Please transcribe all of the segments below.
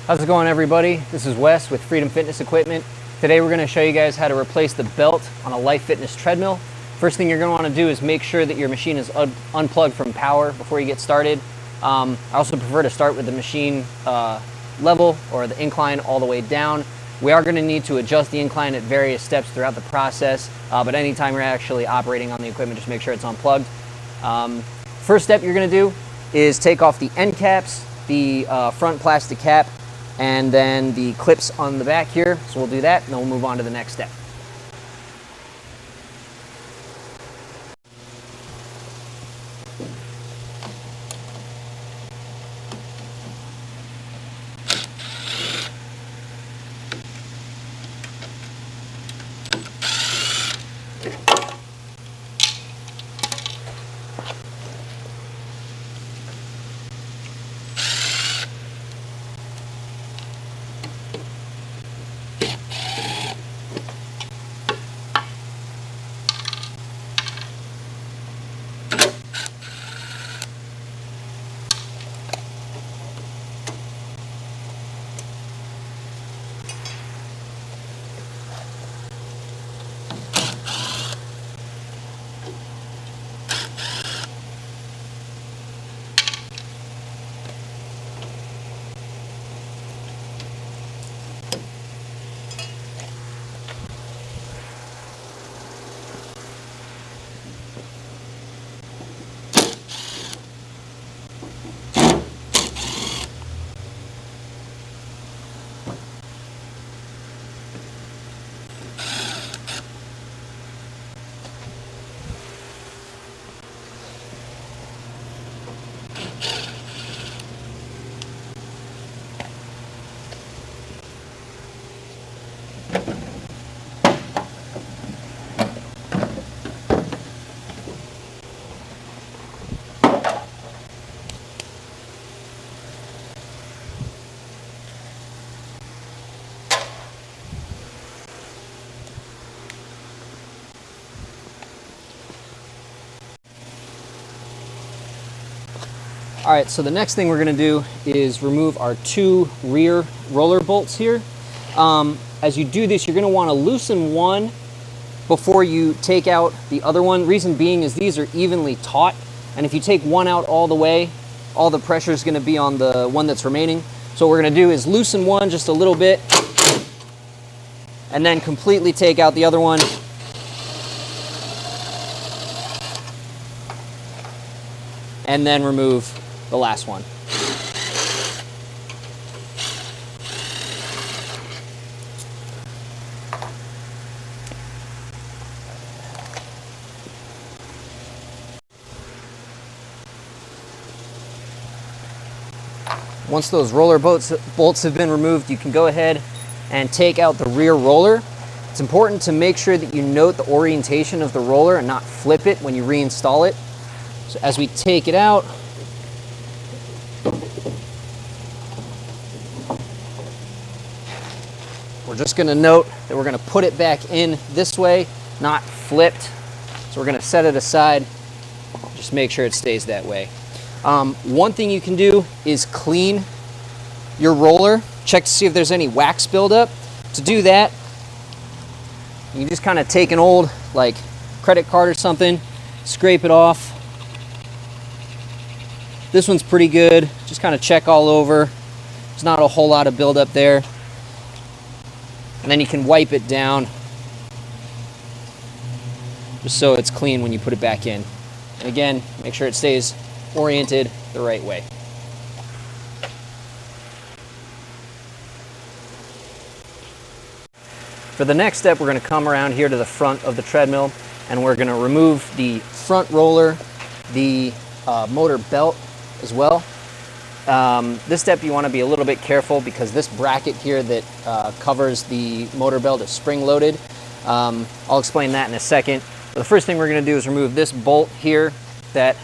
How's it going, everybody? This is Wes with Freedom Fitness Equipment. Today we're going to show you guys how to replace the belt on a Life Fitness treadmill. First thing you're going to want to do is make sure that your machine is unplugged from power before you get started. I also prefer to start with the machine level or the incline all the way down. We are going to need to adjust the incline at various steps throughout the process, but anytime you're actually operating on the equipment, just make sure it's unplugged. First step you're going to do is take off the end caps, the front plastic cap, and then the clips on the back here. So we'll do that, and then we'll move on to the next step. All right, so the next thing we're gonna do is remove our two rear roller bolts here. As you do this, you're gonna wanna loosen one before you take out the other one. Reason being is these are evenly taut, and if you take one out all the way, all the pressure is gonna be on the one that's remaining. So what we're gonna do is loosen one just a little bit, and then completely take out the other one. And then remove the last one. Once those roller bolts have been removed, you can go ahead and take out the rear roller. It's important to make sure that you note the orientation of the roller and not flip it when you reinstall it. So as we take it out, we're just going to note that we're going to put it back in this way, not flipped. So we're going to set it aside, just make sure it stays that way. One thing you can do is clean your roller. Check to see if there's any wax buildup. To do that, you just kind of take an old credit card or something, scrape it off. This one's pretty good. Just kind of check all over. There's not a whole lot of buildup there. And then you can wipe it down just so it's clean when you put it back in. And again, make sure it stays oriented the right way. For the next step, we're going to come around here to the front of the treadmill, and we're going to remove the front roller, the motor belt as well. This step you want to be a little bit careful because this bracket here that covers the motor belt is spring loaded. I'll explain that in a second. But the first thing we're going to do is remove this bolt here that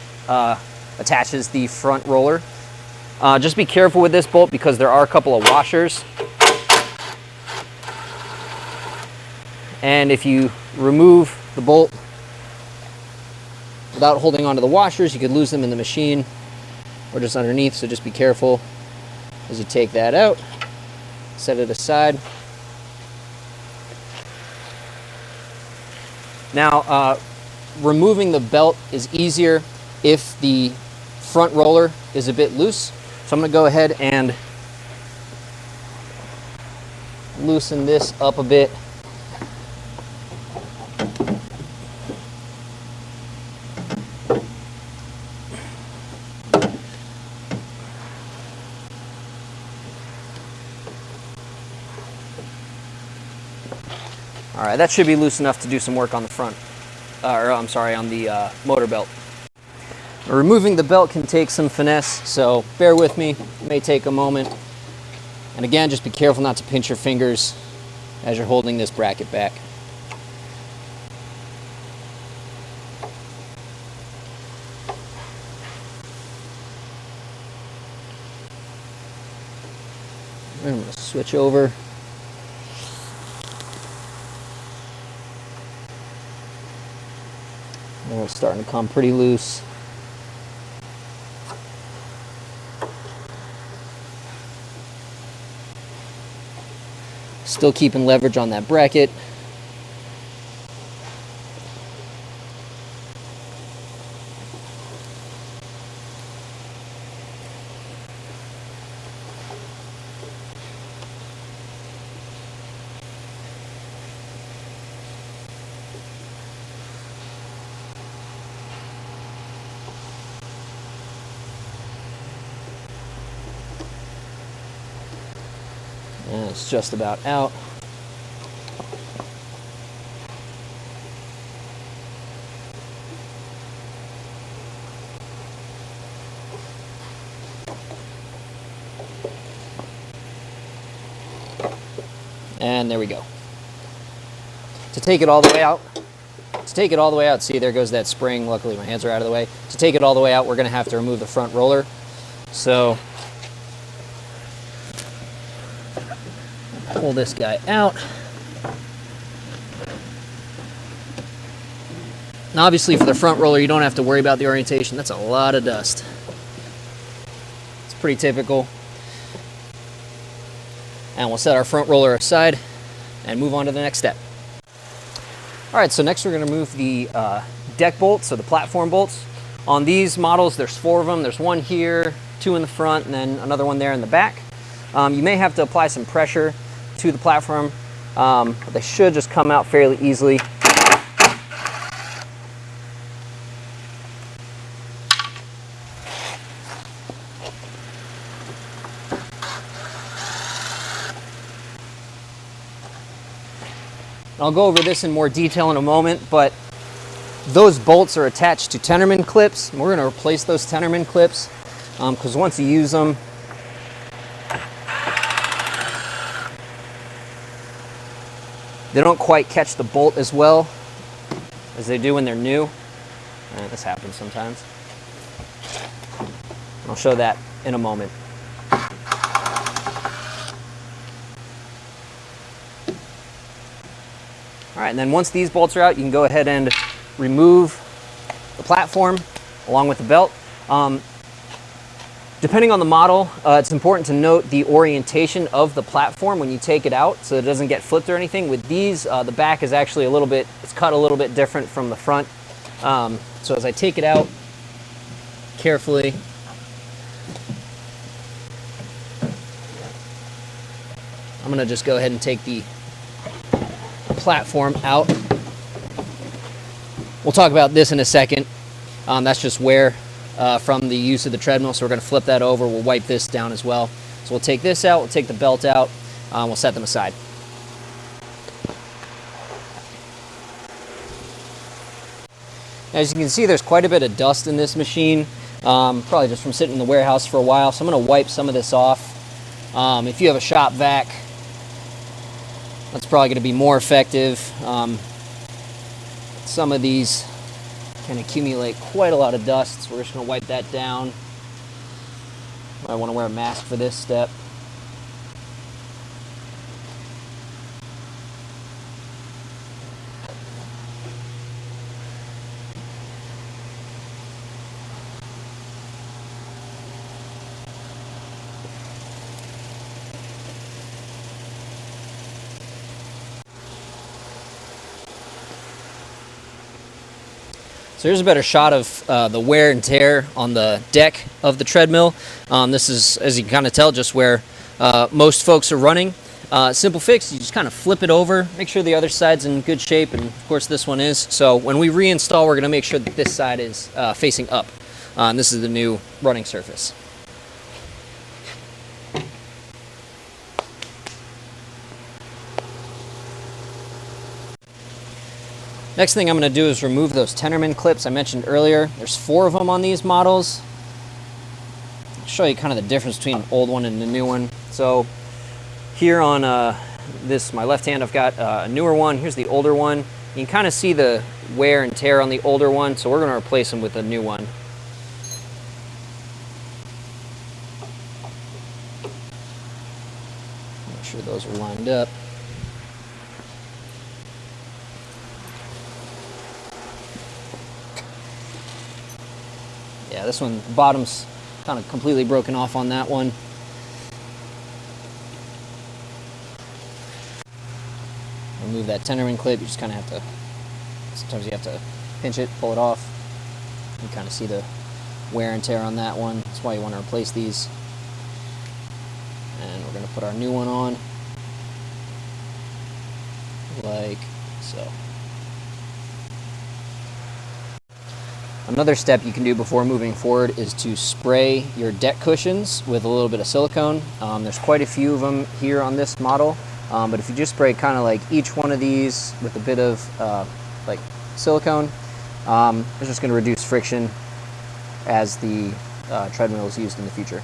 attaches the front roller. Just be careful with this bolt because there are a couple of washers. And if you remove the bolt without holding onto the washers, you could lose them in the machine or just underneath, so just be careful as you take that out. Set it aside. Now, removing the belt is easier if the front roller is a bit loose. So I'm going to go ahead and loosen this up a bit. All right, that should be loose enough to do some work on the front, on the motor belt. Removing the belt can take some finesse, so bear with me. It may take a moment. And again, just be careful not to pinch your fingers as you're holding this bracket back. I'm going to switch over. And it's starting to come pretty loose. Still keeping leverage on that bracket. And it's just about out. And there we go. To take it all the way out, see, there goes that spring. Luckily my hands are out of the way. To take it all the way out, we're going to have to remove the front roller. So pull this guy out. Now obviously for the front roller, you don't have to worry about the orientation. That's a lot of dust. It's pretty typical. And we'll set our front roller aside and move on to the next step. All right, so next we're going to remove the deck bolts, so the platform bolts. On these models, there's 4 of them. There's one here, 2 in the front, and then another one there in the back. You may have to apply some pressure to the platform, but they should just come out fairly easily. I'll go over this in more detail in a moment, but those bolts are attached to Tenderman clips. We're going to replace those Tenderman clips because once you use them, they don't quite catch the bolt as well as they do when they're new. And this happens sometimes. I'll show that in a moment. All right, and then once these bolts are out, you can go ahead and remove the platform along with the belt. Depending on the model, it's important to note the orientation of the platform when you take it out so it doesn't get flipped or anything. With these, the back is actually it's cut a little bit different from the front. So as I take it out carefully, I'm gonna just go ahead and take the platform out. We'll talk about this in a second. That's just wear from the use of the treadmill, so we're going to flip that over. We'll wipe this down as well. So we'll take this out, we'll take the belt out, we'll set them aside. As you can see, there's quite a bit of dust in this machine, probably just from sitting in the warehouse for a while, so I'm going to wipe some of this off. If you have a shop vac, that's probably going to be more effective. Some of these can accumulate quite a lot of dust, so we're just going to wipe that down. I want to wear a mask for this step. So here's a better shot of the wear and tear on the deck of the treadmill. This is, as you can kind of tell, just where most folks are running. Simple fix, you just kind of flip it over, make sure the other side's in good shape, and of course this one is. So when we reinstall, we're going to make sure that this side is facing up. And this is the new running surface. Next thing I'm going to do is remove those Tenderman clips I mentioned earlier. There's 4 of them on these models. I'll show you kind of the difference between the old one and the new one. So here on my left hand, I've got a newer one. Here's the older one. You can kind of see the wear and tear on the older one, so we're going to replace them with a new one. Make sure those are lined up. Yeah, this one, the bottom's kind of completely broken off on that one. Remove that Tenderman clip. You just kind of have to, sometimes you have to pinch it, pull it off. You kind of see the wear and tear on that one. That's why you want to replace these. And we're going to put our new one on, like so. Another step you can do before moving forward is to spray your deck cushions with a little bit of silicone. There's quite a few of them here on this model, but if you just spray kind of like each one of these with a bit of like silicone, it's just going to reduce friction as the treadmill is used in the future.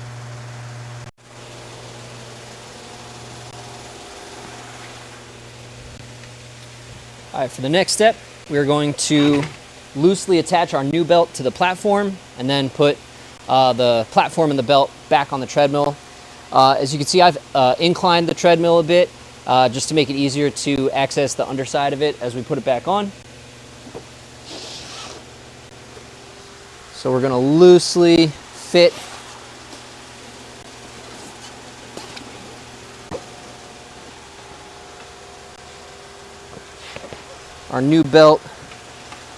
All right, for the next step, we're going to loosely attach our new belt to the platform and then put the platform and the belt back on the treadmill. As you can see, I've inclined the treadmill a bit just to make it easier to access the underside of it as we put it back on. So we're going to loosely fit our new belt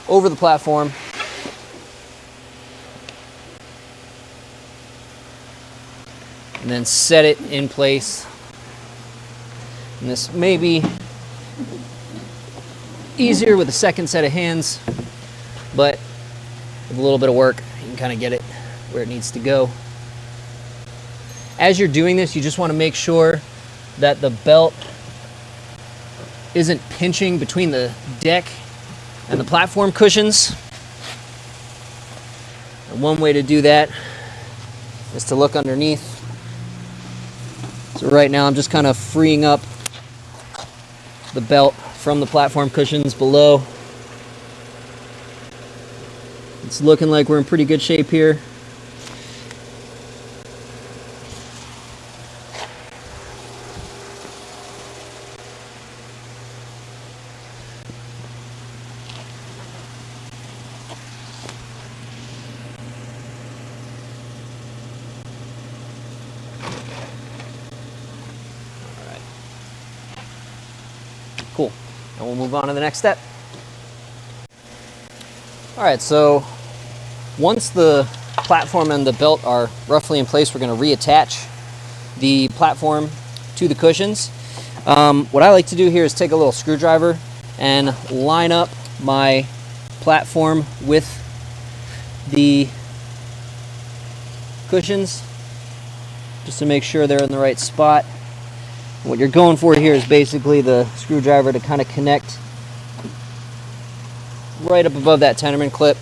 over the platform. And then set it in place. And this may be easier with a second set of hands, but with a little bit of work, you can kind of get it where it needs to go. As you're doing this, you just want to make sure that the belt isn't pinching between the deck and the platform cushions. And one way to do that is to look underneath. So right now I'm just kind of freeing up the belt from the platform cushions below. It's looking like we're in pretty good shape here. Cool. And we'll move on to the next step. All right, so once the platform and the belt are roughly in place, we're going to reattach the platform to the cushions. What I like to do here is take a little screwdriver and line up my platform with the cushions just to make sure they're in the right spot. What you're going for here is basically the screwdriver to kind of connect right up above that Tenderman clip.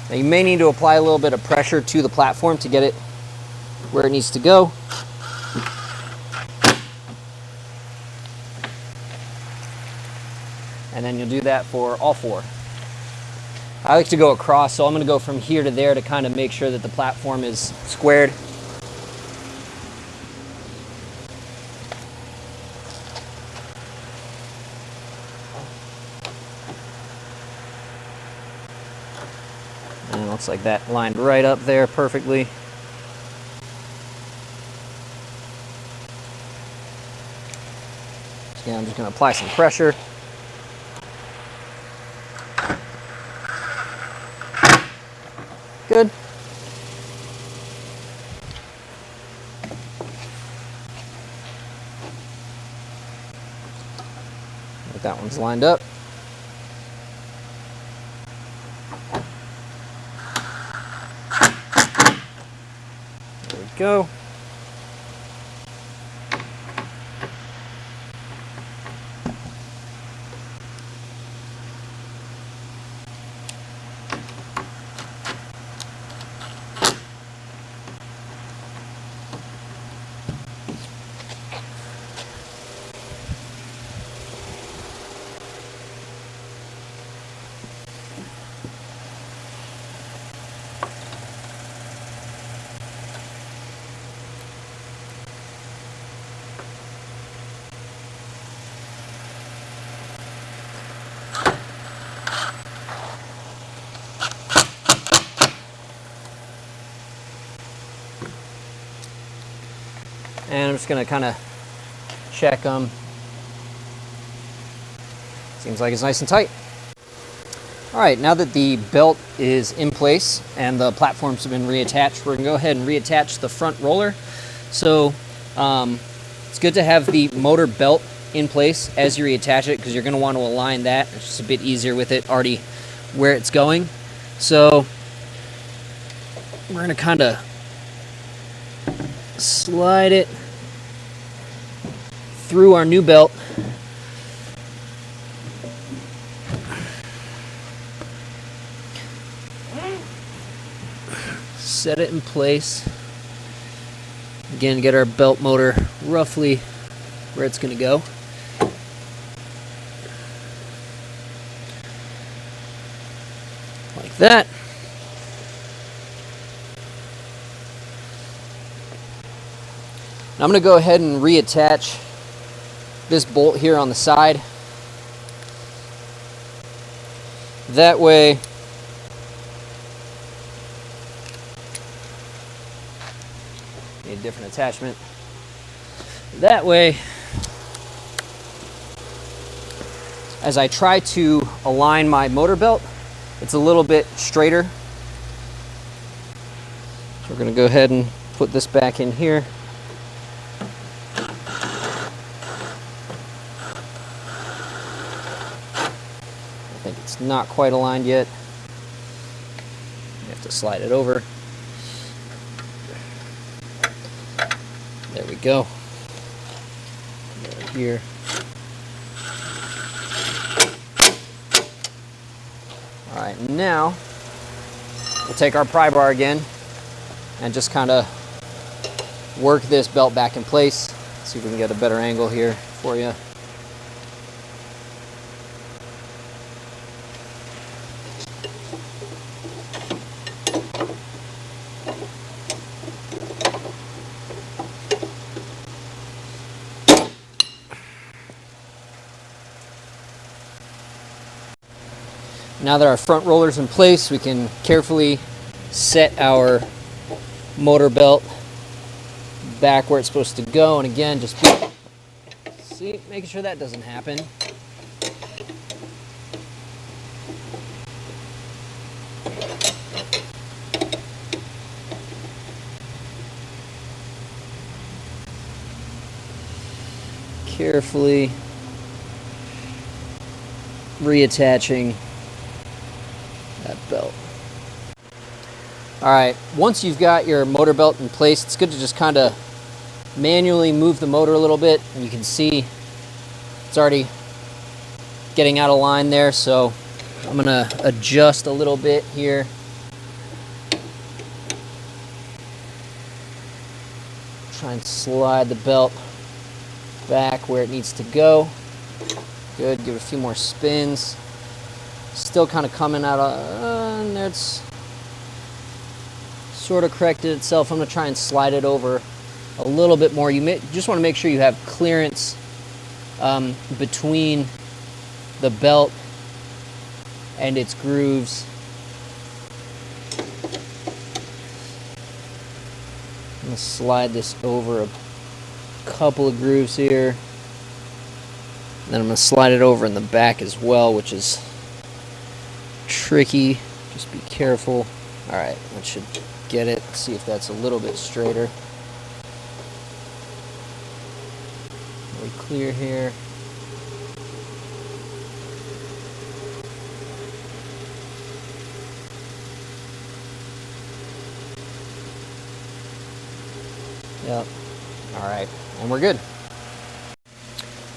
Now you may need to apply a little bit of pressure to the platform to get it where it needs to go. And then you'll do that for all 4. I like to go across, so I'm going to go from here to there to kind of make sure that the platform is squared. And it looks like that lined right up there perfectly. So again, I'm just going to apply some pressure. good. That one's lined up. There we go. And I'm just going to kind of check them. Seems like it's nice and tight. All right, now that the belt is in place and the platforms have been reattached, we're going to go ahead and reattach the front roller. So it's good to have the motor belt in place as you reattach it, because you're going to want to align that. It's just a bit easier with it already where it's going. So we're going to kind of slide it through our new belt. Set it in place. Again, get our belt motor roughly where it's going to go. Like that. Now I'm going to go ahead and reattach this bolt here on the side. That way need a different attachment. That way, as I try to align my motor belt, it's a little bit straighter. So we're going to go ahead and put this back in here. I think it's not quite aligned yet. You have to slide it over. There we go. Right here. All right, now we'll take our pry bar again and just kind of work this belt back in place. See if we can get a better angle here for you. Now that our front roller's in place, we can carefully set our motor belt back where it's supposed to go. And again, just making sure that doesn't happen. Carefully reattaching that belt. All right, once you've got your motor belt in place, it's good to just kind of manually move the motor a little bit, and you can see it's already getting out of line there, so I'm gonna adjust a little bit here. Try and slide the belt back where it needs to go. Good, give it a few more spins. Still kind of coming out of, and there it's sort of corrected itself. I'm going to try and slide it over a little bit more. You just want to make sure you have clearance between the belt and its grooves. I'm going to slide this over a couple of grooves here. And then I'm going to slide it over in the back as well, which is tricky. Just be careful. All right, that should get it. See if that's a little bit straighter. Really clear here. Yep. All right, and we're good.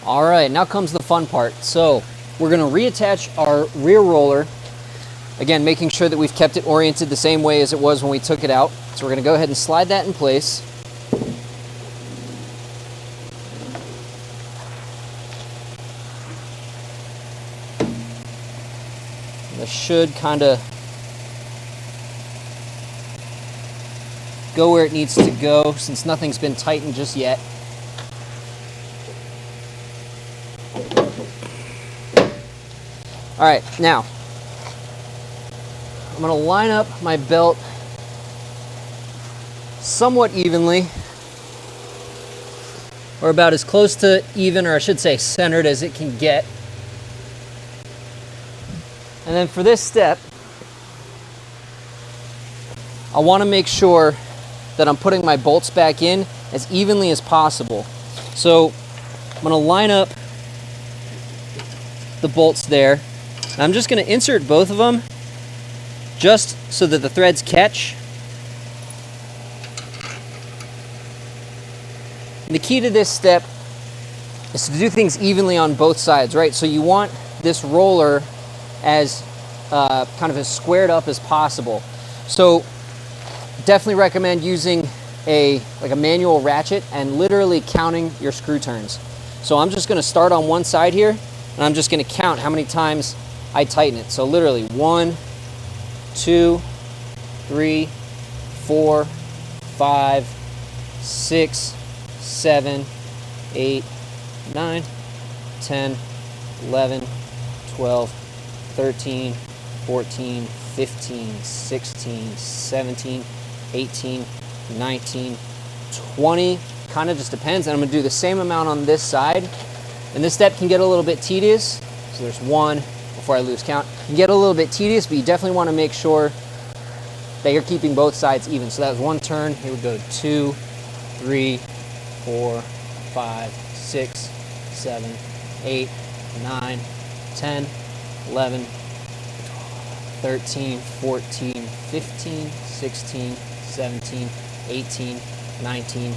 All right, now comes the fun part. So we're gonna reattach our rear roller. Again, making sure that we've kept it oriented the same way as it was when we took it out. So we're gonna go ahead and slide that in place. And this should kind of go where it needs to go since nothing's been tightened just yet. All right, now I'm gonna line up my belt somewhat evenly, or about as close to even, or I should say centered as it can get. And then for this step, I wanna make sure that I'm putting my bolts back in as evenly as possible. So I'm gonna line up the bolts there. And I'm just gonna insert both of them just so that the threads catch. And the key to this step is to do things evenly on both sides, right? So you want this roller as kind of as squared up as possible. So definitely recommend using a manual ratchet and literally counting your screw turns. So I'm just gonna start on one side here, and I'm just gonna count how many times I tighten it. So literally 1, 2, 3, 4, 5, 6, 7, 8, 9, 10, 11, 12, 13, 14, 15, 16, 17, 18, 19, 20, kind of just depends. And I'm gonna do the same amount on this side. And this step can get a little bit tedious. So there's 1, before I lose count. You can get a little bit tedious, but you definitely wanna make sure that you're keeping both sides even. So that was 1 turn. Here we go, 2, 3, 4, 5, 6, 7, 8, 9, 10, 11, 13, 14, 15, 16, 17, 18, 19,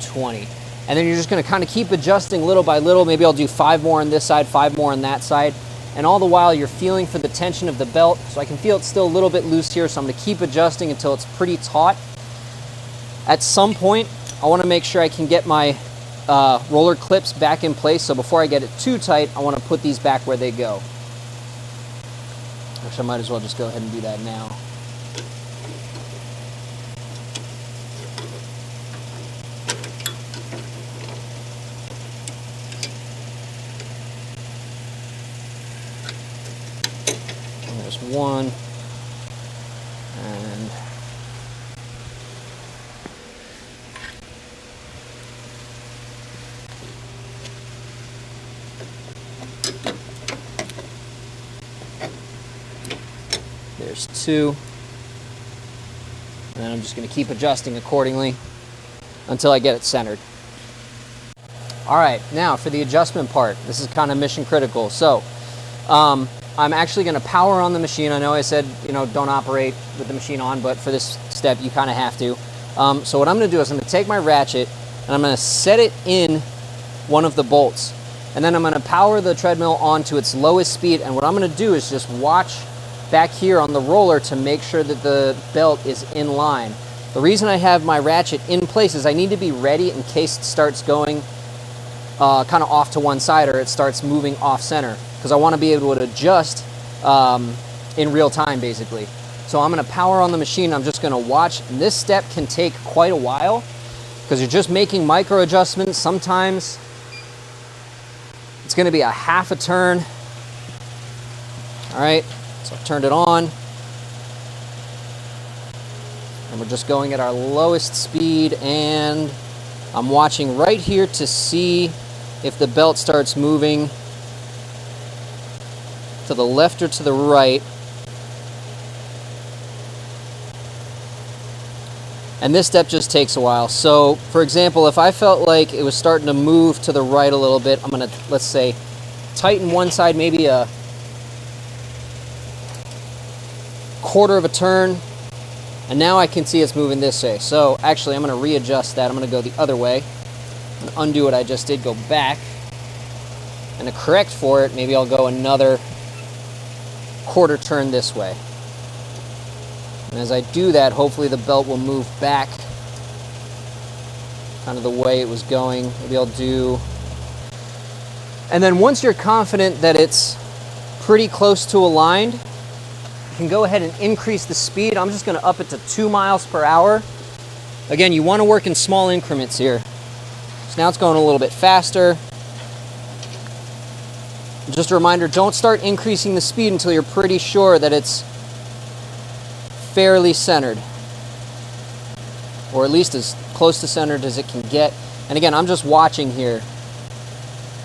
20. And then you're just gonna kind of keep adjusting little by little. Maybe I'll do 5 more on this side, 5 more on that side. And all the while you're feeling for the tension of the belt. So I can feel it's still a little bit loose here, so I'm gonna keep adjusting until it's pretty taut. At some point, I wanna make sure I can get my roller clips back in place. So before I get it too tight, I wanna put these back where they go. Actually, I might as well just go ahead and do that now. And there's 1, and there's 2, and then I'm just going to keep adjusting accordingly until I get it centered. All right, now for the adjustment part, this is kind of mission critical. So I'm actually going to power on the machine. I know I said, you know, don't operate with the machine on, but for this step you kind of have to. So what I'm going to do is I'm going to take my ratchet and I'm going to set it in one of the bolts, and then I'm going to power the treadmill on to its lowest speed. And what I'm going to do is just watch back here on the roller to make sure that the belt is in line. The reason I have my ratchet in place is I need to be ready in case it starts going kind of off to one side, or it starts moving off center, because I want to be able to adjust in real time basically. So I'm going to power on the machine. I'm just going to watch, and this step can take quite a while because you're just making micro adjustments. Sometimes it's going to be a half a turn. All right, so I've turned it on, and we're just going at our lowest speed, and I'm watching right here to see if the belt starts moving to the left or to the right. And this step just takes a while. So for example, if I felt like it was starting to move to the right a little bit, I'm gonna, let's say, tighten one side maybe a quarter of a turn, and now I can see it's moving this way. So actually I'm gonna readjust that. I'm gonna go the other way and undo what I just did, go back, and to correct for it, maybe I'll go another quarter turn this way. And as I do that, hopefully the belt will move back kind of the way it was going. Maybe I'll do... And then once you're confident that it's pretty close to aligned, you can go ahead and increase the speed. I'm just going to up it to 2 miles per hour. Again, you want to work in small increments here. So now it's going a little bit faster. Just a reminder, don't start increasing the speed until you're pretty sure that it's fairly centered, or at least as close to centered as it can get. And again, I'm just watching here.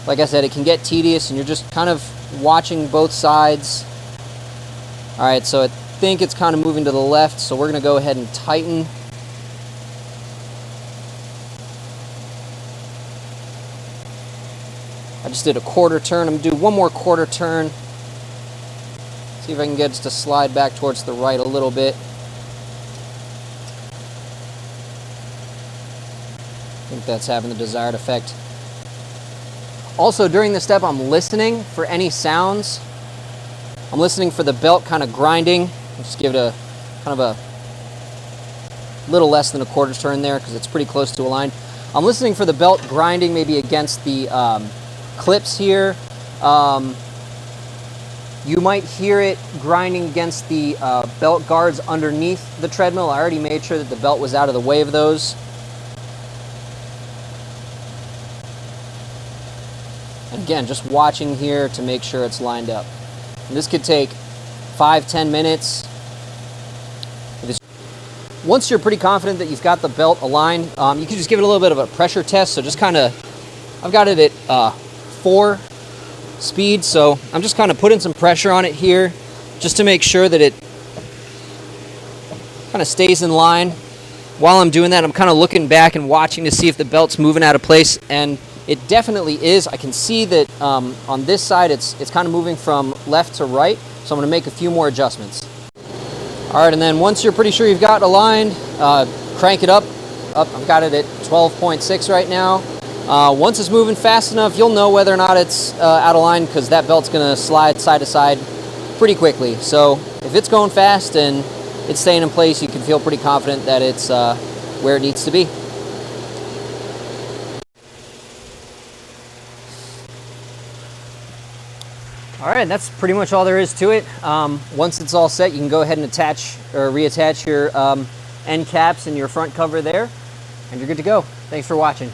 Like I said, it can get tedious and you're just kind of watching both sides. All right, so I think it's kind of moving to the left, so we're going to go ahead and tighten. I just did a quarter turn. I'm going to do one more quarter turn. See if I can get it to slide back towards the right a little bit. I think that's having the desired effect. Also, during this step, I'm listening for any sounds. I'm listening for the belt kind of grinding. I'll just give it a kind of a little less than a quarter turn there because it's pretty close to aligned. I'm listening for the belt grinding maybe against the clips here. You might hear it grinding against the belt guards underneath the treadmill. I already made sure that the belt was out of the way of those. And again, just watching here to make sure it's lined up. And this could take 5-10 minutes. Once you're pretty confident that you've got the belt aligned, you can just give it a little bit of a pressure test. So just kind of, I've got it at 4 speed, so I'm just kind of putting some pressure on it here just to make sure that it kind of stays in line. While I'm doing that, I'm kind of looking back and watching to see if the belt's moving out of place, and it definitely is. I can see that on this side it's kind of moving from left to right, so I'm going to make a few more adjustments. Alright, and then once you're pretty sure you've got aligned, crank it up. I've got it at 12.6 right now. Once it's moving fast enough, you'll know whether or not it's out of line because that belt's going to slide side to side pretty quickly. So if it's going fast and it's staying in place, you can feel pretty confident that it's where it needs to be. All right, that's pretty much all there is to it. Once it's all set, you can go ahead and attach or reattach your end caps and your front cover there, and you're good to go. Thanks for watching.